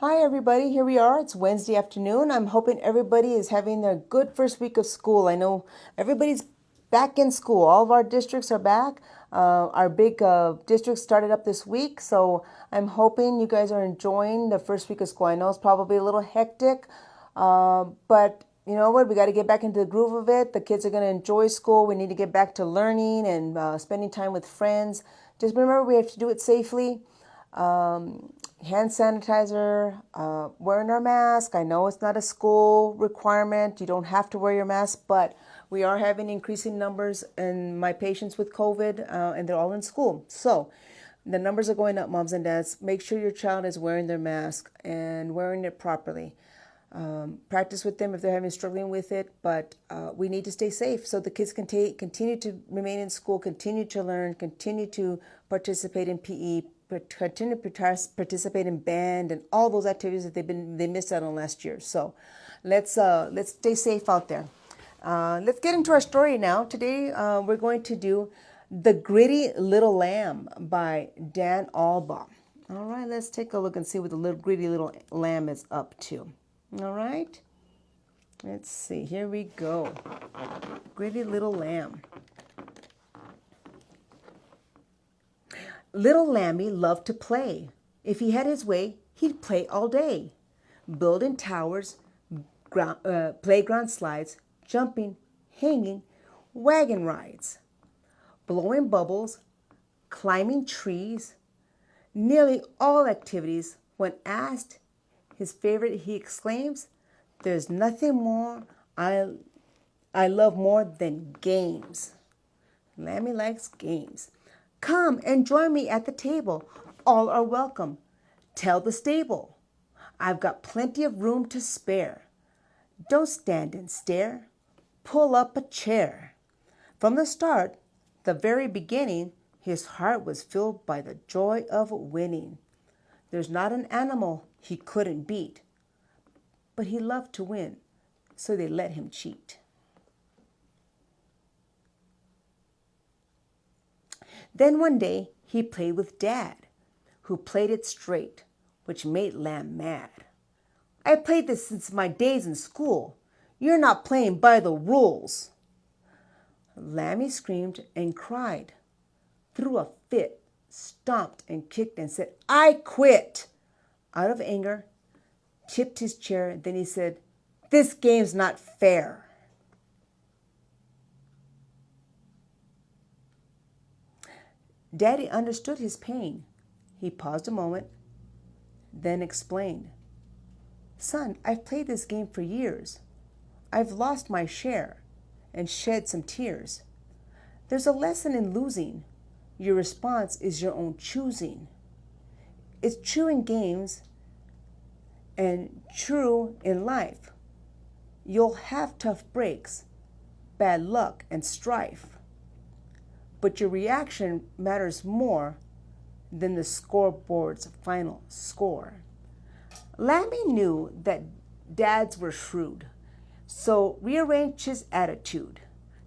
Hi, everybody. Here we are. It's Wednesday afternoon. I'm hoping everybody is having their good first week of school. I know everybody's back in school. All of our districts are back. Our big district started up this week, so I'm hoping you guys are enjoying the first week of school. I know it's probably a little hectic, but you know what? We got to get back into the groove of it. The kids are going to enjoy school. We need to get back to learning and spending time with friends. Just remember, we have to do it safely. Hand sanitizer, wearing our mask. I know it's not a school requirement. You don't have to wear your mask, but we are having increasing numbers in my patients with COVID, and they're all in school. So the numbers are going up, moms and dads. Make sure your child is wearing their mask and wearing it properly. Practice with them if they're having struggling with it, but we need to stay safe so the kids can continue to remain in school, continue to learn, continue to participate in PE, continue to participate in band and all those activities that they missed out on last year. So let's stay safe out there. Let's get into our story now. Today we're going to do The Gritty Little Lamb by Dan Allbaugh. All right, let's take a look and see what the gritty little lamb is up to. All right, let's see. Here we go. Gritty little lamb. Little Lammy loved to play. If he had his way, he'd play all day. Building towers, playground slides, jumping, hanging, wagon rides. Blowing bubbles, climbing trees. Nearly all activities, when asked his favorite, he exclaims, "There's nothing more I love more than games." Lammy likes games. "Come and join me at the table. All are welcome. Tell the stable. I've got plenty of room to spare. Don't stand and stare. Pull up a chair." From the start, the very beginning, his heart was filled by the joy of winning. There's not an animal he couldn't beat, but he loved to win, so they let him cheat. Then one day he played with Dad, who played it straight, which made Lamb mad. "I played this since my days in school. You're not playing by the rules." Lammy screamed and cried, threw a fit, stomped and kicked and said, "I quit." Out of anger, tipped his chair, then he said, "This game's not fair." Daddy understood his pain. He paused a moment, then explained, "Son, I've played this game for years. I've lost my share and shed some tears. There's a lesson in losing. Your response is your own choosing. It's true in games and true in life. You'll have tough breaks, bad luck, and strife. But your reaction matters more than the scoreboard's final score." Lammy knew that dads were shrewd, so rearranged his attitude.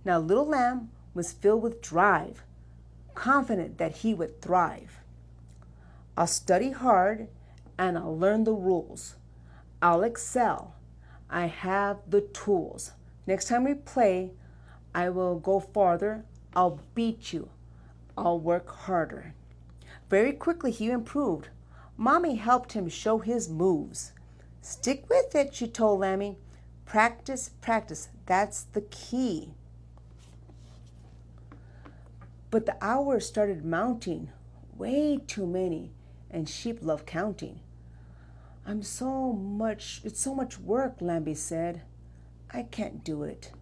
Now little Lamb was filled with drive, confident that he would thrive. "I'll study hard and I'll learn the rules. I'll excel. I have the tools. Next time we play, I will go farther. I'll beat you. I'll work harder." Very quickly he improved. Mommy helped him show his moves. "Stick with it," she told Lammy. "Practice, practice. That's the key." But the hours started mounting, way too many, and sheep love counting. It's so much work," Lamby said. "I can't do it."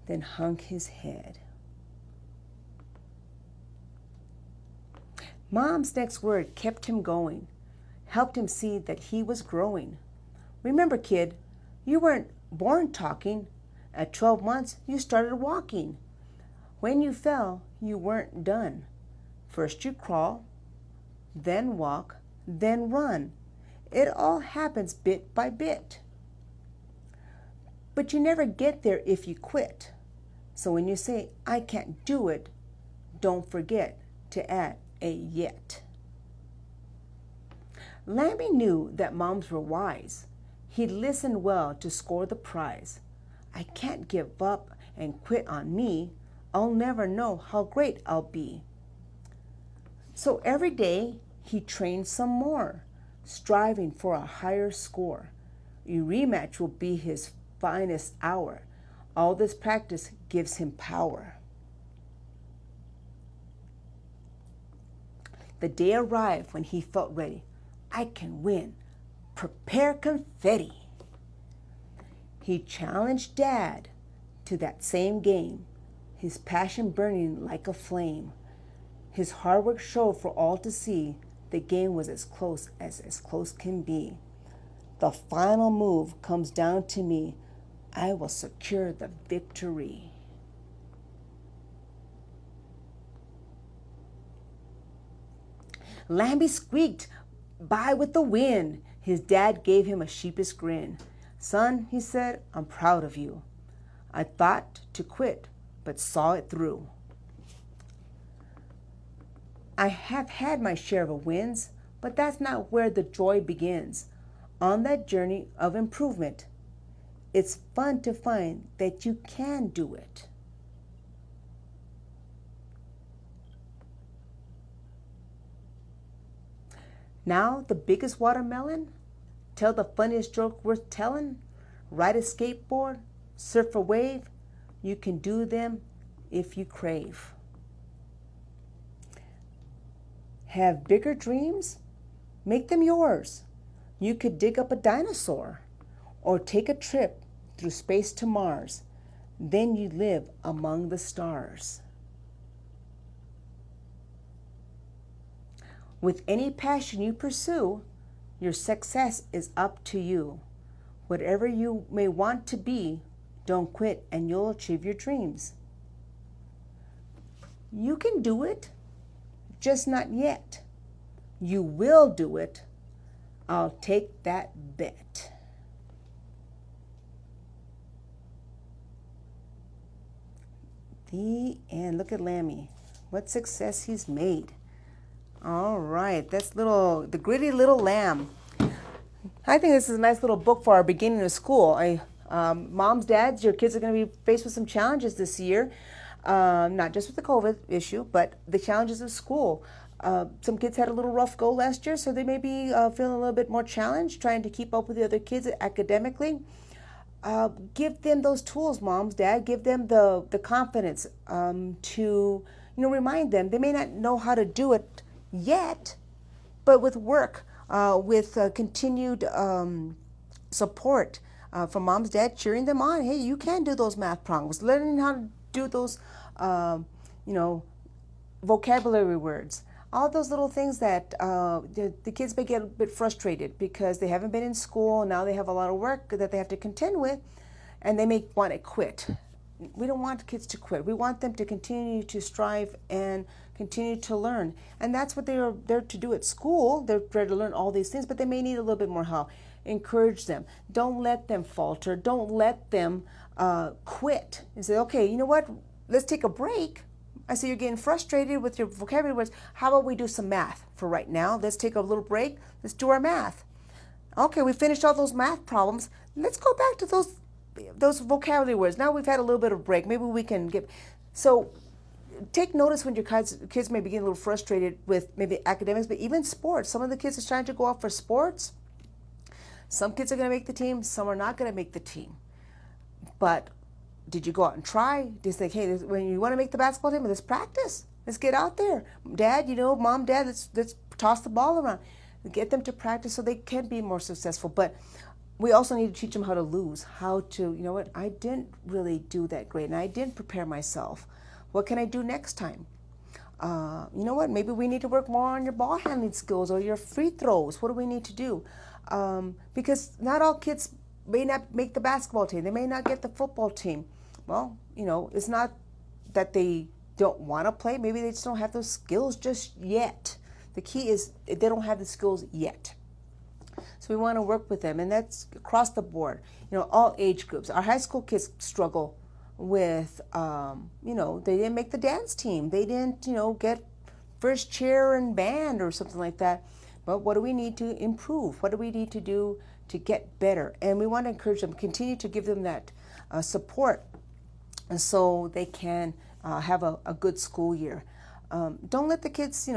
Then hung his head. Mom's next word kept him going, helped him see that he was growing. "Remember, kid, you weren't born talking. At 12 months, you started walking. When you fell, you weren't done. First you crawl, then walk, then run. It all happens bit by bit. But you never get there if you quit. So when you say, 'I can't do it,' don't forget to add a yet." Lambie knew that moms were wise. He listened well to score the prize. I can't give up and quit on me. I'll never know how great I'll be. So every day he trained some more, striving for a higher score. A rematch will be his finest hour. All this practice gives him power. The day arrived when he felt ready. I can win. Prepare confetti. He challenged Dad to that same game, his passion burning like a flame. His hard work showed for all to see. The game was as close can be. The final move comes down to me. I will secure the victory. Lambie squeaked by with the wind. His dad gave him a sheepish grin. Son, he said, I'm proud of you. I thought to quit, but saw it through. I have had my share of wins, but that's not where the joy begins. On that journey of improvement, it's fun to find that you can do it. Now the biggest watermelon? Tell the funniest joke worth telling? Ride a skateboard? Surf a wave? You can do them if you crave. Have bigger dreams? Make them yours. You could dig up a dinosaur or take a trip through space to Mars. Then you live among the stars. With any passion you pursue, your success is up to you. Whatever you may want to be, don't quit and you'll achieve your dreams. You can do it, just not yet. You will do it. I'll take that bet. The end. Look at Lammy. What success he's made. All right, that's the gritty little lamb. I think this is a nice little book for our beginning of school. Moms, dads, your kids are going to be faced with some challenges this year, not just with the COVID issue, but the challenges of school. Some kids had a little rough go last year, so they may be feeling a little bit more challenged, trying to keep up with the other kids academically. Give them those tools, moms, dad. Give them the confidence to remind them. They may not know how to do it yet, but with work, with continued support from moms, dad, cheering them on. Hey, you can do those math problems. Learning how to do those, vocabulary words. All those little things that the kids may get a bit frustrated because they haven't been in school. Now they have a lot of work that they have to contend with, and they may want to quit. We don't want kids to quit. We want them to continue to strive and continue to learn. And that's what they are there to do at school. They're there to learn all these things, but they may need a little bit more help. Encourage them. Don't let them falter. Don't let them quit and say, okay, you know what? Let's take a break. I see you're getting frustrated with your vocabulary words. How about we do some math for right now? Let's take a little break. Let's do our math. Okay, we finished all those math problems. Let's go back to those vocabulary words. Now we've had a little bit of break. Maybe we can get... So take notice when your kids may be getting a little frustrated with maybe academics, but even sports. Some of the kids are trying to go out for sports. Some kids are going to make the team. Some are not going to make the team. But did you go out and try? Just think, hey, when you want to make the basketball team, let's practice. Let's get out there. Dad, mom, dad, let's toss the ball around. Get them to practice so they can be more successful. But we also need to teach them how to lose, how to, I didn't really do that great, and I didn't prepare myself. What can I do next time? Maybe we need to work more on your ball handling skills or your free throws. What do we need to do? Because not all kids may not make the basketball team. They may not get the football team. Well, it's not that they don't want to play. Maybe they just don't have those skills just yet. The key is they don't have the skills yet. So we want to work with them, and that's across the board. All age groups. Our high school kids struggle with, they didn't make the dance team. They didn't, get first chair in band or something like that. but what do we need to improve? What do we need to do to get better? And we want to encourage them, continue to give them that support, and so they can have a good school year. Don't let the kids,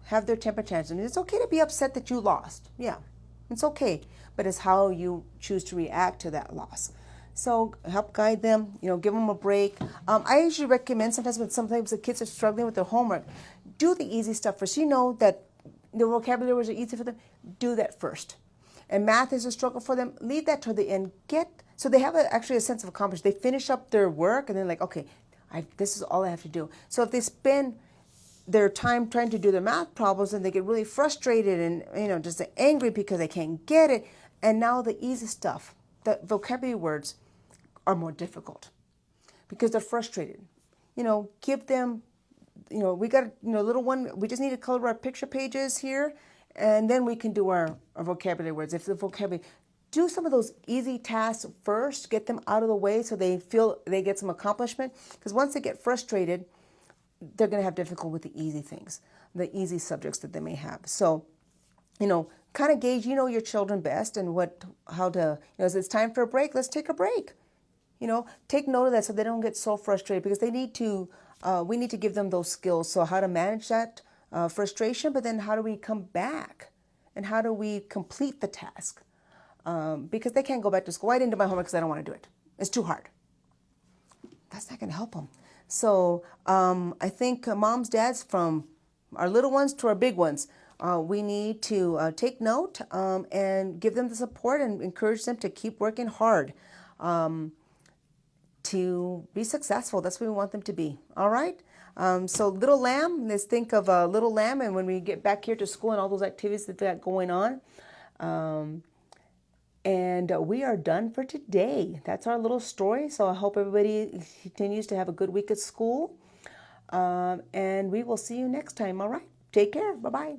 have their temper tantrums. It's okay to be upset that you lost. Yeah, it's okay, but it's how you choose to react to that loss. So help guide them, give them a break. I usually recommend sometimes the kids are struggling with their homework, do the easy stuff first. You know that the vocabulary words are easy for them. Do that first. And math is a struggle for them. Leave that to the end. So they have actually a sense of accomplishment. They finish up their work and they're like, okay, this is all I have to do. So if they spend their time trying to do their math problems and they get really frustrated and just angry because they can't get it, and now the easy stuff, the vocabulary words, are more difficult because they're frustrated. Give them, we got little one. We just need to color our picture pages here, and then we can do our vocabulary words. If the vocabulary, do some of those easy tasks first, get them out of the way so they feel they get some accomplishment. Because once they get frustrated, they're going to have difficulty with the easy things, the easy subjects that they may have. So, kind of gauge, your children best and how to, as it's time for a break, let's take a break. Take note of that so they don't get so frustrated, because we need to give them those skills. So how to manage that frustration, but then how do we come back and how do we complete the task? Because they can't go back to school. I didn't do my homework because I don't want to do it. It's too hard. That's not going to help them. So I think moms, dads, from our little ones to our big ones, we need to take note and give them the support and encourage them to keep working hard to be successful. That's what we want them to be. All right? So little lamb, let's think of a little lamb, and when we get back here to school and all those activities that they got going on. And we are done for today. That's our little story. So I hope everybody continues to have a good week at school. And we will see you next time. All right? Take care. Bye-bye.